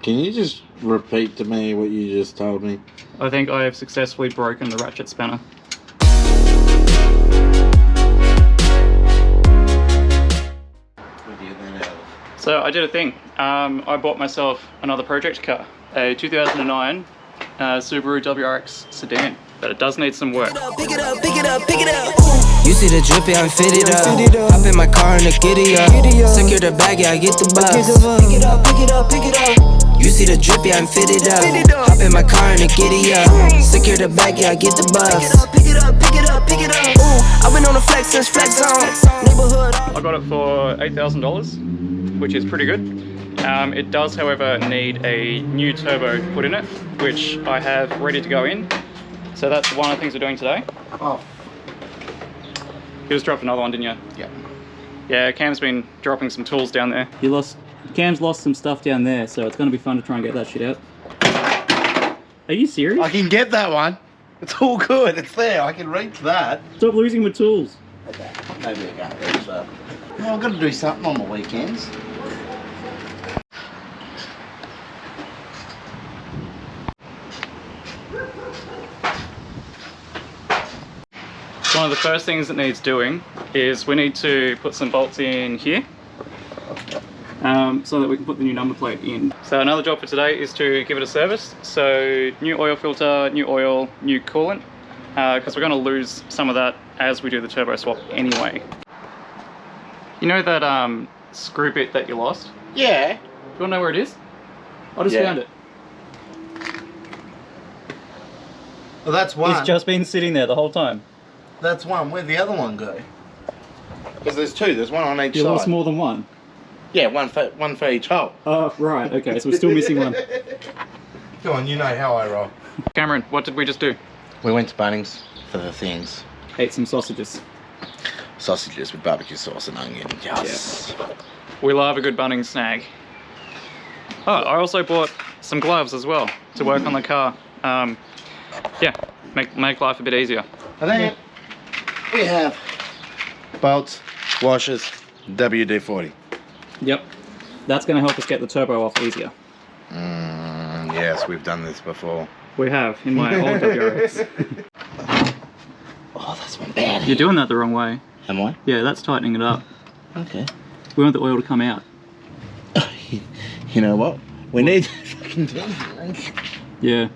Can you just repeat to me what you just told me? I think I have successfully broken the ratchet spanner. So I did a thing. I bought myself another project car, a 2009 Subaru WRX sedan, but it does need some work. Pick it up, pick it up, pick it up. You see the drippy, I'm fitted up. Hop in my car and the giddy up. Secure the bag, yeah, I get the bus. Pick it up, pick it up, pick it up. You see the drippy, I'm fitted up. Hop in my car and the giddy up. Secure the bag, yeah, I get the bus. Pick it up, pick it up, pick it up, pick it up. I've been on the flex since flex on. Neighborhood. I got it for $8,000, which is pretty good. It does, however, need a new turbo put in it, which I have ready to go in. So that's one of the things we're doing today. Oh. You just dropped another one, didn't you? Yeah. Yeah, Cam's been dropping some tools down there. Cam's lost some stuff down there, so it's going to be fun to try and get that shit out. Are you serious? I can get that one. It's all good. It's there. I can reach that. Stop losing my tools. Okay. Maybe I can't reach that. Well, I've got to do something on the weekends. One of the first things that needs doing is we need to put some bolts in here so that we can put the new number plate in. So another job for today is to give it a service. So new oil filter, new oil, new coolant, because we're going to lose some of that as we do the turbo swap anyway. You know that screw bit that you lost? Yeah. Do you want to know where it is? I just found it. Well, that's one. It's just been sitting there the whole time. That's one. Where'd the other one go? Because there's two. There's one on each You side. lost more than one? Yeah, one for each hole. Oh, right. Okay, so we're still missing one. Come on, you know how I roll. Cameron, what did we just do? We went to Bunnings for the things. Ate some sausages. Sausages with barbecue sauce and onion. Yes. Yeah. We love a good Bunnings snag. Oh, I also bought some gloves as well to work on the car. Yeah, make life a bit easier. And then we have bolts, washers, WD-40. Yep, that's going to help us get the turbo off easier. Yes, we've done this before. We have, in my old WRX. Oh, that's one bad. You're doing that the wrong way. Am I? Yeah, that's tightening it up. Okay. We want the oil to come out. You know what? We need fucking tendons. Yeah.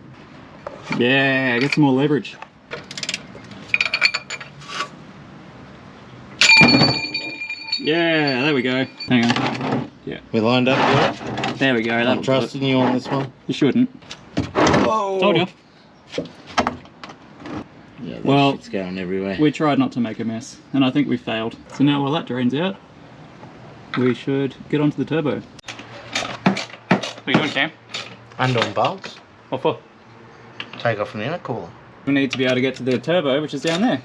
Yeah, get some more leverage. Yeah, there we go. Hang on. Yeah. We lined up good. There we go. I'm trusting you on this one. You shouldn't. Whoa. Told you. Yeah, that well, shit's going everywhere. We tried not to make a mess, and I think we failed. So now while that drains out, we should get onto the turbo. What are you doing, Cam? Undoing bolts. What for? Take off from the intercooler. We need to be able to get to the turbo, which is down there.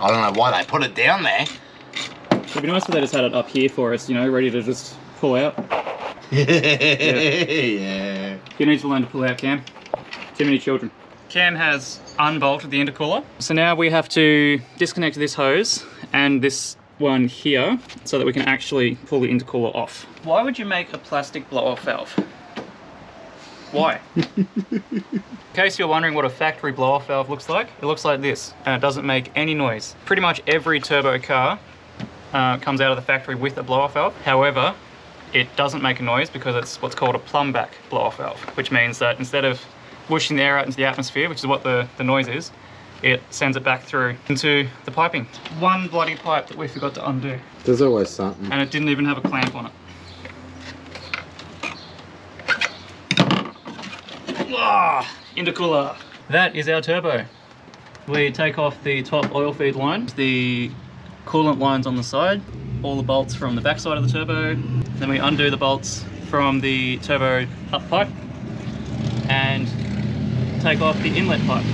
I don't know why they put it down there. It'd be nice if they just had it up here for us, you know, ready to just pull out. Yeah. You need to learn to pull out, Cam. Too many children. Cam has unbolted the intercooler. So now we have to disconnect this hose and this one here so that we can actually pull the intercooler off. Why would you make a plastic blow-off valve? Why? In case you're wondering what a factory blow-off valve looks like, it looks like this, and it doesn't make any noise. Pretty much every turbo car comes out of the factory with a blow-off valve. However, it doesn't make a noise because it's what's called a plumb-back blow-off valve, which means that instead of whooshing the air out into the atmosphere, which is what the noise is, it sends it back through into the piping. One bloody pipe that we forgot to undo. There's always something. And it didn't even have a clamp on it. Ah, intercooler. That is our turbo. We take off the top oil feed line, the coolant lines on the side, all the bolts from the back side of the turbo, then we undo the bolts from the turbo up pipe and take off the inlet pipe.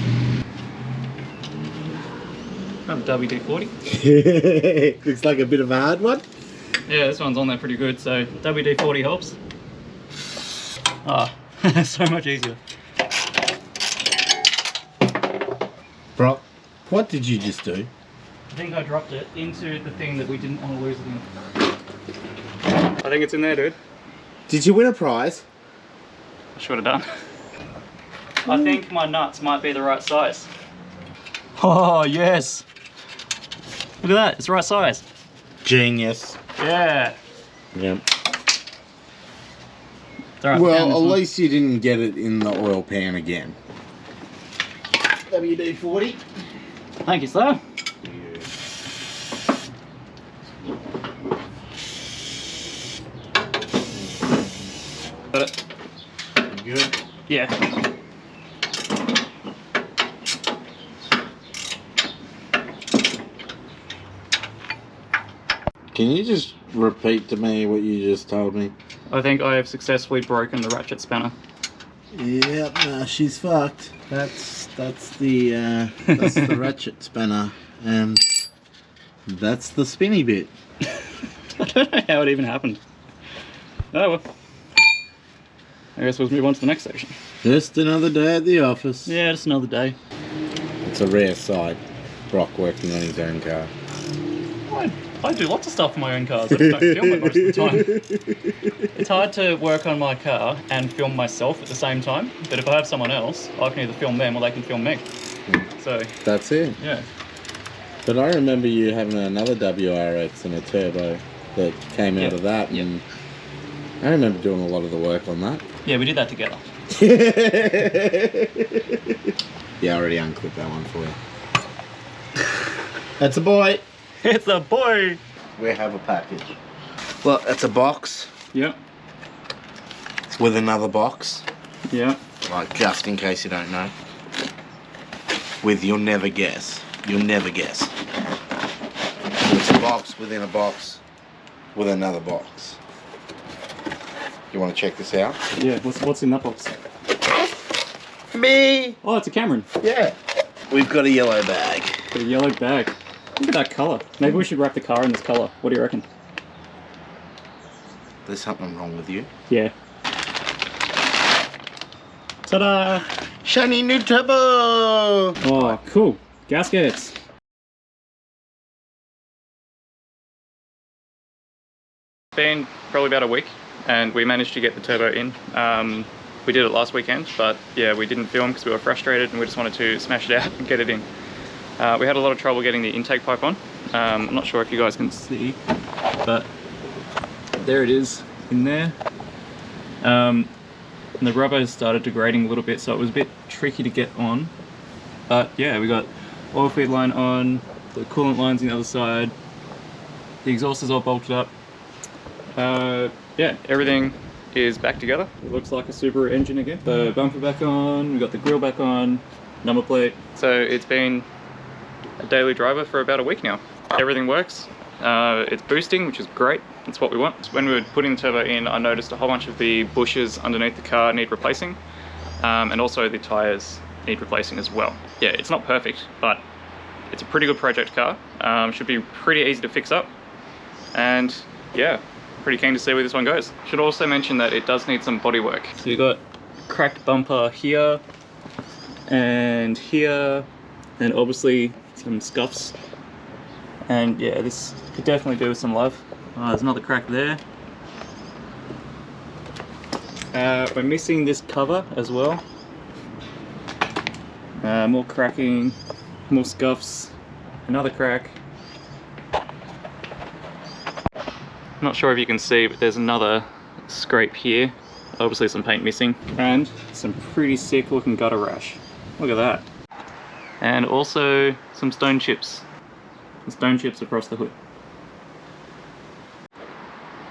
WD-40. Looks like a bit of a hard one. Yeah, this one's on there pretty good, so WD-40 helps. Ah, so much easier. Bro, what did you just do? I think I dropped it into the thing that we didn't want to lose it in. I think it's in there, dude. Did you win a prize? should have done. I think my nuts might be the right size. Oh, yes. Look at that, it's the right size. Genius. Yeah. Yep. It's all right, Well, down this at one. least you didn't get it in the oil pan again. WD-40. Thank you, sir. Got it? Good. Yeah. Can you just repeat to me what you just told me? I think I have successfully broken the ratchet spanner. Yep, no, she's fucked. That's the ratchet spanner, and that's the spinny bit. I don't know how it even happened. Oh well. I guess we'll move on to the next section. Just another day at the office. Yeah, just another day. It's a rare sight, Brock working on his own car. I do lots of stuff on my own cars. I just don't film it most of the time. It's hard to work on my car and film myself at the same time. But if I have someone else, I can either film them or they can film me. So, That's it. yeah. But I remember you having another WRX and a turbo that came out Yep. of that, Yep. and I remember doing a lot of the work on that. Yeah, we did that together. Yeah, I already unclipped that one for you. That's a boy. It's a boy! We have a package. Well, it's a box Yep. with another box, Yep. like just in case you don't know. With you'll never guess. You'll never guess. It's a box within a box with another box. You want to check this out? Yeah, what's in that box? Me! Oh, it's a Cameron. Yeah. We've got a yellow bag. Got a yellow bag. Look at that colour. Maybe we should wrap the car in this colour. What do you reckon? There's something wrong with you. Yeah. Ta-da! Shiny new turbo! Oh, cool. Gaskets. It's been probably about a week and we managed to get the turbo in. We did it last weekend, but yeah, we didn't film because we were frustrated and we just wanted to smash it out and get it in. We had a lot of trouble getting the intake pipe on. I'm not sure if you guys can see, but there it is in there. And the rubber started degrading a little bit, so it was a bit tricky to get on. But yeah, we got oil feed line on, the coolant line's on the other side, the exhaust is all bolted up. Yeah, everything is back together. It looks like a Subaru engine again. The bumper back on, we got the grille back on, number plate. So it's been a daily driver for about a week now. Everything works. It's boosting, which is great. That's what we want. When we were putting the turbo in, I noticed a whole bunch of the bushes underneath the car need replacing, and also the tires need replacing as well. Yeah, it's not perfect, but it's a pretty good project car. Should be pretty easy to fix up, and yeah, pretty keen to see where this one goes. Should also mention that it does need some body work. So you've got cracked bumper here and here, and obviously some scuffs. And yeah, this could definitely do with some love. There's another crack there. We're missing this cover as well. More cracking, more scuffs, another crack. I'm not sure if you can see, but there's another scrape here. Obviously some paint missing. And some pretty sick looking gutter rash. Look at that. And also some stone chips. Stone chips across the hood.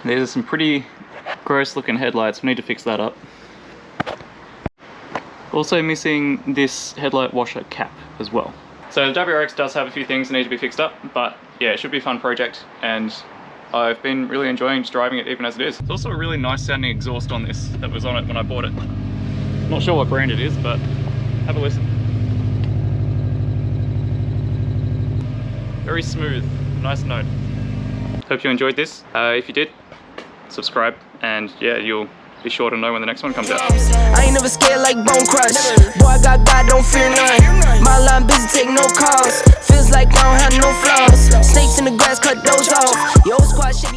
There's some pretty gross looking headlights. We need to fix that up. Also missing this headlight washer cap as well. So the WRX does have a few things that need to be fixed up, but yeah, it should be a fun project, and I've been really enjoying just driving it even as it is. There's also a really nice sounding exhaust on this that was on it when I bought it. Not sure what brand it is, but have a listen. Very smooth, nice note. Hope you enjoyed this. If you did, subscribe, and yeah, you'll be sure to know when the next one comes out. I ain't never scared like Bone Crush. Boy, I got God, don't fear none. My line busy, take no calls. Feels like I don't have no flaws. Snakes in the grass, cut those off. Yo, squad shit.